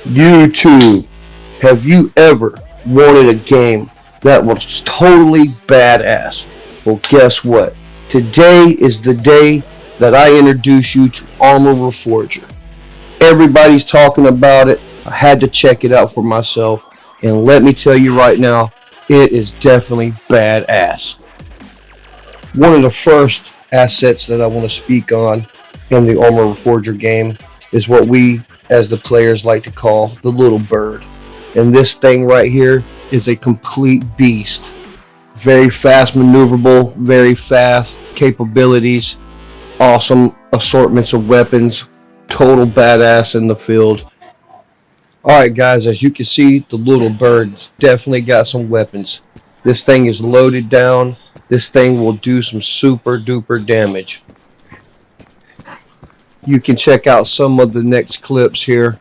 YouTube, have you ever wanted a game that was totally badass? Well, guess what? Today is the day that I introduce you to Arma Reforger. Everybody's talking about it. I had to check it out for myself, and let me tell you right now, it is definitely badass. One of the first assets that I want to speak on in the Arma Reforger game is what we as the players like to call the little bird. And this thing right here is a complete beast. Very fast maneuverable, very fast capabilities, awesome assortments of weapons, total badass in the field. Alright guys, as you can see, the little bird's definitely got some weapons. This thing is loaded down. This thing will do some super duper damage. You can check out some of the next clips here.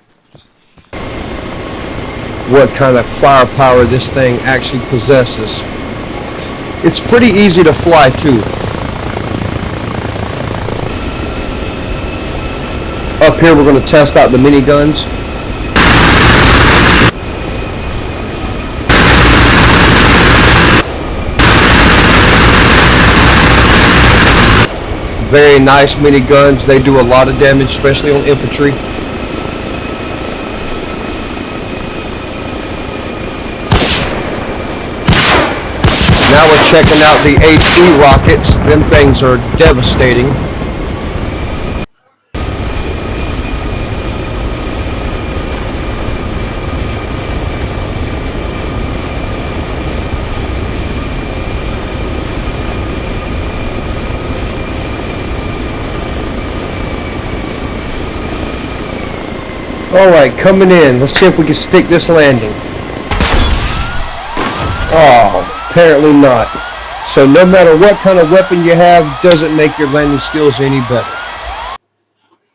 What kind of firepower this thing actually possesses. It's pretty easy to fly too. Up here we're going to test out the miniguns. Very nice miniguns. They do a lot of damage, especially on infantry. Now we're checking out the HE rockets. Them things are devastating. Alright, coming in. Let's see if we can stick this landing. Oh, apparently not. So no matter what kind of weapon you have, doesn't make your landing skills any better.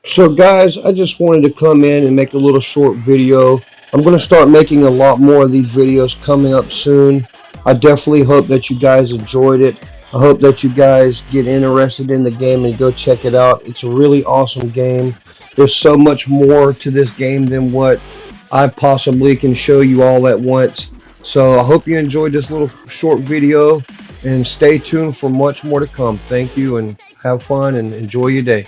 So guys, I just wanted to come in and make a little short video. I'm going to start making a lot more of these videos coming up soon. I definitely hope that you guys enjoyed it. I hope that you guys get interested in the game and go check it out. It's a really awesome game. There's so much more to this game than what I possibly can show you all at once. So I hope you enjoyed this little short video, and stay tuned for much more to come. Thank you, and have fun and enjoy your day.